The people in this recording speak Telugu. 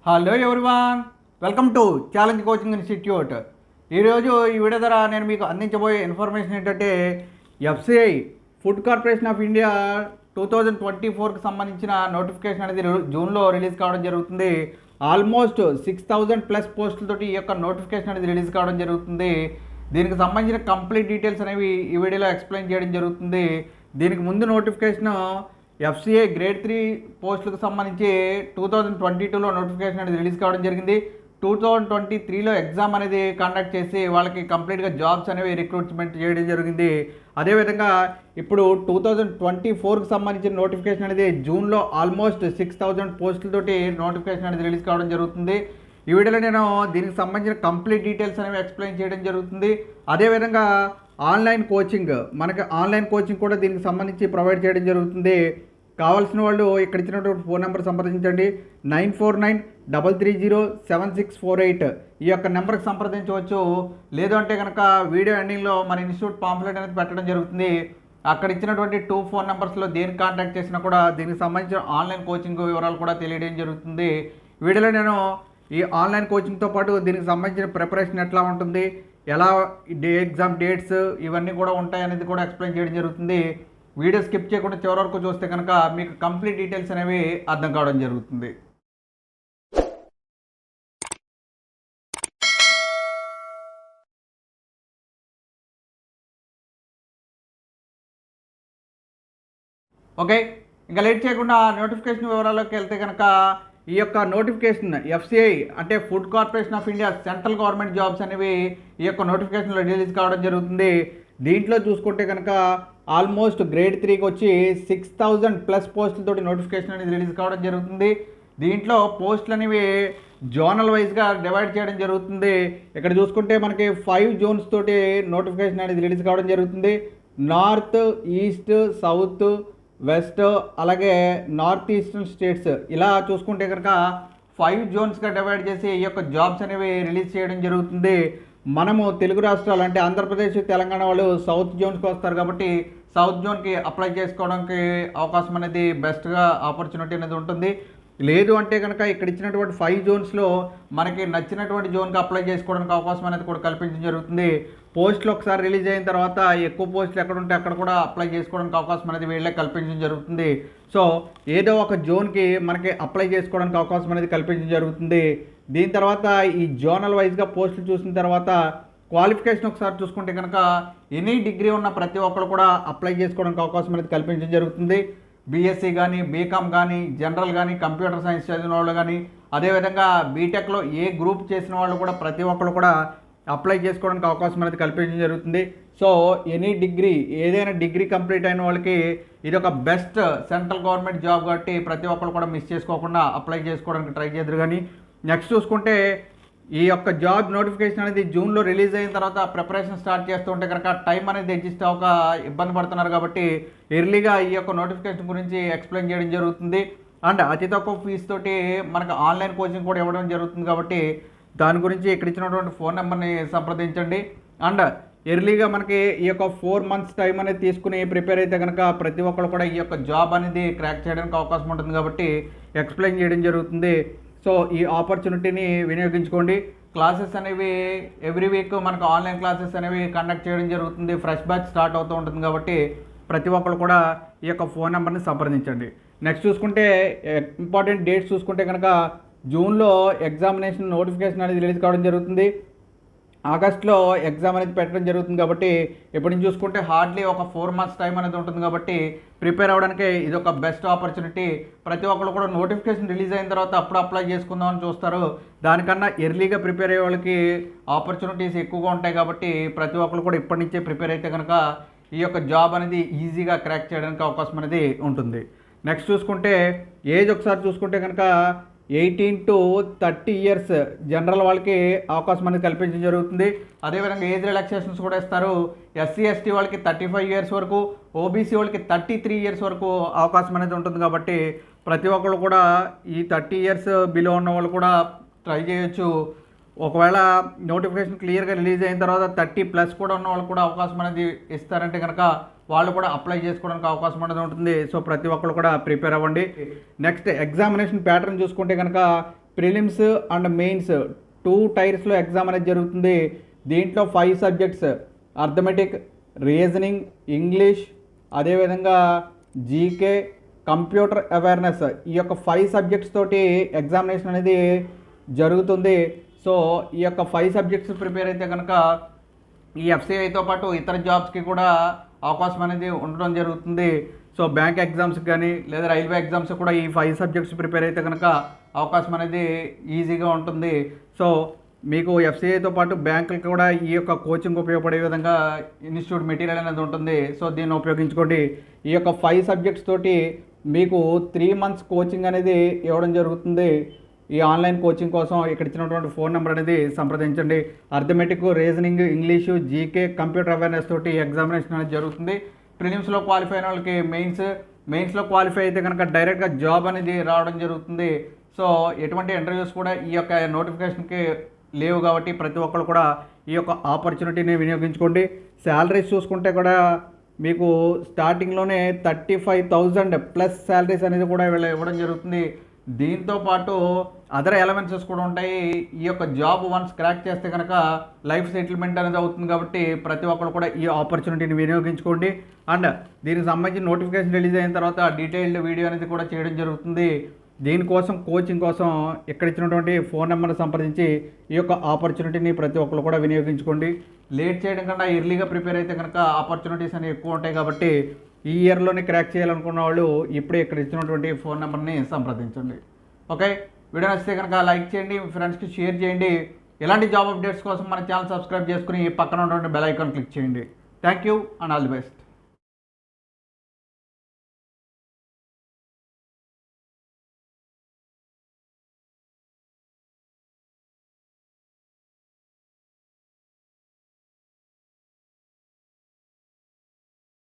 Hello everyone, welcome to challenge coaching institute. ఈరోజు ఈ వీడియో ద్వారా నేను మీకు అందించబోయే ఇన్ఫర్మేషన్ ఏంటంటే FCI food corporation of India 2024కి సంబంధించిన నోటిఫికేషన్ అనేది జూన్లో రిలీజ్ కావడం జరుగుతుంది. ఆల్మోస్ట్ 6,000+ పోస్టులతోటి ఈ యొక్క నోటిఫికేషన్ అనేది రిలీజ్ కావడం జరుగుతుంది. దీనికి సంబంధించిన కంప్లీట్ డీటెయిల్స్ అనేవి ఈ వీడియోలో ఎక్స్ప్లెయిన్ చేయడం జరుగుతుంది. దీనికి ముందు నోటిఫికేషన్ ఎఫ్సిఐ గ్రేడ్ 3 పోస్టులకు సంబంధించి 2022లో నోటిఫికేషన్ అనేది రిలీజ్ కావడం జరిగింది. 2023లో ఎగ్జామ్ అనేది కండక్ట్ చేసి వాళ్ళకి కంప్లీట్గా జాబ్స్ అనేవి రిక్రూట్మెంట్ చేయడం జరిగింది. అదేవిధంగా ఇప్పుడు 2024కి సంబంధించిన నోటిఫికేషన్ అనేది జూన్లో ఆల్మోస్ట్ 6,000 పోస్టులతోటి నోటిఫికేషన్ అనేది రిలీజ్ కావడం జరుగుతుంది. ఈ వీడియోలో నేను దీనికి సంబంధించిన కంప్లీట్ డీటెయిల్స్ అనేవి ఎక్స్ప్లెయిన్ చేయడం జరుగుతుంది. అదేవిధంగా ఆన్లైన్ కోచింగ్, మనకి ఆన్లైన్ కోచింగ్ కూడా దీనికి సంబంధించి ప్రొవైడ్ చేయడం జరుగుతుంది. కావాల్సిన వాళ్ళు ఇక్కడ ఇచ్చినటువంటి ఫోన్ నెంబర్ సంప్రదించండి. 9493307648 ఈ యొక్క నెంబర్కి సంప్రదించవచ్చు. లేదు అంటే కనుక వీడియో ఎండింగ్లో మన ఇన్స్టిట్యూట్ పాంప్లెట్ అనేది పెట్టడం జరుగుతుంది. అక్కడ ఇచ్చినటువంటి 2 ఫోన్ నెంబర్స్లో దేనికి కాంటాక్ట్ చేసినా కూడా దీనికి సంబంధించిన ఆన్లైన్ కోచింగ్ వివరాలు కూడా తెలియడం జరుగుతుంది. వీడియోలో నేను ఈ ఆన్లైన్ కోచింగ్తో పాటు దీనికి సంబంధించిన ప్రిపరేషన్ ఎట్లా ఉంటుంది, ఎలా ఎగ్జామ్ డేట్స్ ఇవన్నీ కూడా ఉంటాయి అనేది కూడా ఎక్స్ప్లెయిన్ చేయడం జరుగుతుంది. వీడియో స్కిప్ చేయకుండా చివరి వరకు చూస్తే కనుక మీకు కంప్లీట్ డీటెయిల్స్ అనేవి అర్థం కావడం జరుగుతుంది. ఓకే, ఇంకా లేట్ చేయకుండా నోటిఫికేషన్ వివరాల్లోకి వెళ్తే కనుక ఈ యొక్క నోటిఫికేషన్ ఎఫ్సిఐ అంటే food corporation of India central government jobs అనేవి ఈ యొక్క నోటిఫికేషన్లో రిలీజ్ కావడం జరుగుతుంది. దీంట్లో చూసుకుంటే కనుక ఆల్మోస్ట్ గ్రేడ్ 3కి వచ్చి 6,000+ పోస్టులతోటి నోటిఫికేషన్ అనేది రిలీజ్ కావడం జరుగుతుంది. దీంట్లో పోస్టులు అనేవి జోనల్ వైజ్గా డివైడ్ చేయడం జరుగుతుంది. ఇక్కడ చూసుకుంటే మనకి 5 జోన్స్ తోటి నోటిఫికేషన్ అనేది రిలీజ్ కావడం జరుగుతుంది. నార్త్, ఈస్ట్, సౌత్, వెస్ట్, అలాగే నార్త్ ఈస్టర్న్ స్టేట్స్ ఇలా చూసుకుంటే కనుక 5 జోన్స్గా డివైడ్ చేసి ఈ యొక్క జాబ్స్ అనేవి రిలీజ్ చేయడం జరుగుతుంది. మనము తెలుగు రాష్ట్రాలు అంటే ఆంధ్రప్రదేశ్, తెలంగాణ వాళ్ళు సౌత్ జోన్స్కి వస్తారు కాబట్టి సౌత్ జోన్కి అప్లై చేసుకోవడానికి అవకాశం అనేది బెస్ట్గా ఆపర్చునిటీ అనేది ఉంటుంది. లేదు అంటే కనుక ఇక్కడ ఇచ్చినటువంటి 5 జోన్స్లో మనకి నచ్చినటువంటి జోన్కి అప్లై చేసుకోవడానికి అవకాశం అనేది కూడా కల్పించడం జరుగుతుంది. పోస్టులు ఒకసారి రిలీజ్ అయిన తర్వాత ఎక్కువ పోస్టులు ఎక్కడ ఉంటే అక్కడ కూడా అప్లై చేసుకోవడానికి అవకాశం అనేది వీళ్ళే కల్పించడం జరుగుతుంది. సో ఏదో ఒక జోన్కి మనకి అప్లై చేసుకోవడానికి అవకాశం అనేది కల్పించడం జరుగుతుంది. దీని తర్వాత ఈ జోనల్ వైజ్గా పోస్టులు చూసిన తర్వాత క్వాలిఫికేషన్ ఒకసారి చూసుకుంటే కనుక ఎనీ డిగ్రీ ఉన్న ప్రతి ఒక్కరు కూడా అప్లై చేసుకోవడానికి అవకాశం అనేది కల్పించడం జరుగుతుంది. బీఎస్సీ కానీ, బీకామ్ కానీ, జనరల్ కానీ, కంప్యూటర్ సైన్స్ చదివిన వాళ్ళు కానీ, అదేవిధంగా బీటెక్లో ఏ గ్రూప్ చేసిన వాళ్ళు కూడా ప్రతి ఒక్కరు కూడా అప్లై చేసుకోవడానికి అవకాశం అనేది కల్పించడం జరుగుతుంది. సో ఎనీ డిగ్రీ, ఏదైనా డిగ్రీ కంప్లీట్ అయిన వాళ్ళకి ఇది ఒక బెస్ట్ సెంట్రల్ గవర్నమెంట్ జాబ్ కాబట్టి ప్రతి ఒక్కరు కూడా మిస్ చేసుకోకుండా అప్లై చేసుకోవడానికి ట్రై చేద్దరు. కానీ నెక్స్ట్ చూసుకుంటే ఈ యొక్క జాబ్ నోటిఫికేషన్ అనేది జూన్లో రిలీజ్ అయిన తర్వాత ప్రిపరేషన్ స్టార్ట్ చేస్తూ ఉంటే కనుక టైం అనేది అడ్జస్ట్ అవ్వక ఇబ్బంది పడుతున్నారు కాబట్టి ఎర్లీగా ఈ యొక్క నోటిఫికేషన్ గురించి ఎక్స్ప్లెయిన్ చేయడం జరుగుతుంది. అండ్ అతి తక్కువ ఫీజు తోటి మనకు ఆన్లైన్ కోచింగ్ కూడా ఇవ్వడం జరుగుతుంది కాబట్టి దాని గురించి ఇక్కడ ఇచ్చినటువంటి ఫోన్ నెంబర్ని సంప్రదించండి. అండ్ ఎర్లీగా మనకి ఈ యొక్క 4 months టైం అనేది తీసుకుని ప్రిపేర్ అయితే కనుక ప్రతి ఒక్కరు కూడా ఈ యొక్క జాబ్ అనేది క్రాక్ చేయడానికి అవకాశం ఉంటుంది కాబట్టి ఎక్స్ప్లెయిన్ చేయడం జరుగుతుంది. సో ఈ ఆపర్చునిటీని వినియోగించుకోండి. క్లాసెస్ అనేవి ఎవ్రీ వీక్ మనకు ఆన్లైన్ క్లాసెస్ అనేవి కండక్ట్ చేయడం జరుగుతుంది. ఫ్రెష్ బ్యాచ్ స్టార్ట్ అవుతూ ఉంటుంది కాబట్టి ప్రతి ఒక్కరు కూడా ఈ యొక్క ఫోన్ నెంబర్ని సంప్రదించండి. నెక్స్ట్ చూసుకుంటే ఇంపార్టెంట్ డేట్స్ చూసుకుంటే కనుక జూన్లో ఎగ్జామినేషన్ నోటిఫికేషన్ అనేది రిలీజ్ కావడం జరుగుతుంది. ఆగస్ట్లో ఎగ్జామ్ అనేది పెట్టడం జరుగుతుంది కాబట్టి ఇప్పుడు నుంచి చూసుకుంటే హార్డ్లీ ఒక 4 months టైం అనేది ఉంటుంది కాబట్టి ప్రిపేర్ అవ్వడానికి ఇది ఒక బెస్ట్ ఆపర్చునిటీ. ప్రతి ఒక్కరు కూడా నోటిఫికేషన్ రిలీజ్ అయిన తర్వాత అప్పుడు అప్లై చేసుకుందామని చూస్తారు. దానికన్నా ఎర్లీగా ప్రిపేర్ అయ్యే వాళ్ళకి ఆపర్చునిటీస్ ఎక్కువగా ఉంటాయి కాబట్టి ప్రతి ఒక్కరు కూడా ఇప్పటి నుంచే ప్రిపేర్ అయితే కనుక ఈ యొక్క జాబ్ అనేది ఈజీగా క్రాక్ చేయడానికి అవకాశం అనేది ఉంటుంది. నెక్స్ట్ చూసుకుంటే ఏజ్ ఒకసారి చూసుకుంటే కనుక 18 to 30 years జనరల్ వాళ్ళకి అవకాశం అనేది కల్పించడం జరుగుతుంది. అదేవిధంగా ఏజ్ రిలాక్సేషన్స్ కూడా ఇస్తారు. ఎస్సీ ఎస్టీ వాళ్ళకి 35 years వరకు, ఓబీసీ వాళ్ళకి 33 years వరకు అవకాశం అనేది ఉంటుంది కాబట్టి ప్రతి ఒక్కరు కూడా ఈ 30 years బిలో ఉన్న వాళ్ళు కూడా ట్రై చేయొచ్చు. ఒకవేళ నోటిఫికేషన్ క్లియర్గా రిలీజ్ అయిన తర్వాత 30+ కూడా ఉన్న వాళ్ళు కూడా అవకాశం అనేది ఇస్తారంటే కనుక వాళ్ళు కూడా అప్లై చేసుకోవడానికి అవకాశం అనేది ఉంటుంది. సో ప్రతి ఒక్కరు కూడా ప్రిపేర్ అవ్వండి. నెక్స్ట్ ఎగ్జామినేషన్ ప్యాటర్న్ చూసుకుంటే కనుక ప్రిలిమ్స్ అండ్ మెయిన్స్ 2 టైర్స్లో ఎగ్జామ్ అనేది జరుగుతుంది. దీంట్లో 5 సబ్జెక్ట్స్ అర్థమెటిక్, రీజనింగ్, ఇంగ్లీష్, అదేవిధంగా జీకే, కంప్యూటర్ అవేర్నెస్, ఈ యొక్క 5 సబ్జెక్ట్స్ తోటి ఎగ్జామినేషన్ అనేది జరుగుతుంది. సో ఈ యొక్క 5 సబ్జెక్ట్స్ ప్రిపేర్ అయితే కనుక ఈ ఎఫ్సిఐతో పాటు ఇతర జాబ్స్కి కూడా అవకాశం అనేది ఉండడం జరుగుతుంది. సో బ్యాంక్ ఎగ్జామ్స్కి కానీ లేదా రైల్వే ఎగ్జామ్స్ కూడా ఈ 5 సబ్జెక్ట్స్ ప్రిపేర్ అయితే కనుక అవకాశం అనేది ఈజీగా ఉంటుంది. సో మీకు ఎఫ్సిఐతో పాటు బ్యాంకులకు కూడా ఈ యొక్క కోచింగ్ ఉపయోగపడే విధంగా ఇన్స్టిట్యూట్ మెటీరియల్ అనేది ఉంటుంది. సో దీన్ని ఉపయోగించుకోండి. ఈ యొక్క 5 సబ్జెక్ట్స్ తోటి మీకు 3 మంత్స్ కోచింగ్ అనేది ఇవ్వడం జరుగుతుంది. ఈ ఆన్లైన్ కోచింగ్ కోసం ఇక్కడ ఇచ్చినటువంటి ఫోన్ నెంబర్ అనేది సంప్రదించండి. Arithmetic, reasoning, English, GK, computer awareness తోటి ఎగ్జామినేషన్ అనేది జరుగుతుంది. ప్రిలిమ్స్లో క్వాలిఫై అయిన వాళ్ళకి మెయిన్స్లో క్వాలిఫై అయితే కనుక డైరెక్ట్గా జాబ్ అనేది రావడం జరుగుతుంది. సో ఎటువంటి ఇంటర్వ్యూస్ కూడా ఈ యొక్క నోటిఫికేషన్కి లేవు కాబట్టి ప్రతి ఒక్కరు కూడా ఈ యొక్క ఆపర్చునిటీని వినియోగించుకోండి. శాలరీస్ చూసుకుంటే కూడా మీకు స్టార్టింగ్లోనే 35,000 ప్లస్ శాలరీస్ అనేది కూడా ఇవ్వడం జరుగుతుంది. దీంతో పాటు అదర్ ఎలవెన్సెస్ కూడా ఉంటాయి. ఈ యొక్క జాబ్ వన్స్ క్రాక్ చేస్తే కనుక లైఫ్ సెటిల్మెంట్ అనేది అవుతుంది కాబట్టి ప్రతి ఒక్కరు కూడా ఈ ఆపర్చునిటీని వినియోగించుకోండి. అండ్ దీనికి సంబంధించి నోటిఫికేషన్ రిలీజ్ అయిన తర్వాత డీటెయిల్డ్ వీడియో అనేది కూడా చేయడం జరుగుతుంది. దీనికోసం కోచింగ్ కోసం ఇక్కడ ఇచ్చినటువంటి ఫోన్ నెంబర్ని సంప్రదించి ఈ యొక్క ఆపర్చునిటీని ప్రతి ఒక్కరు కూడా వినియోగించుకోండి. లేట్ చేయడం కన్నా ఎర్లీగా ప్రిపేర్ అయితే కనుక ఆపర్చునిటీస్ అనేవి ఎక్కువ ఉంటాయి కాబట్టి ఈ ఇయర్లోనే క్రాక్ చేయాలనుకున్న వాళ్ళు ఇప్పుడే ఇక్కడ ఇచ్చినటువంటి ఫోన్ నెంబర్ని సంప్రదించండి. ఓకే, వీడియో నచ్చితే కనుక లైక్ చేయండి, మీ ఫ్రెండ్స్కి షేర్ చేయండి. ఇలాంటి జాబ్ అప్డేట్స్ కోసం మన ఛానల్ సబ్స్క్రైబ్ చేసుకుని పక్కన ఉన్నటువంటి బెల్ ఐకాన్ క్లిక్ చేయండి. Thank you and all the best.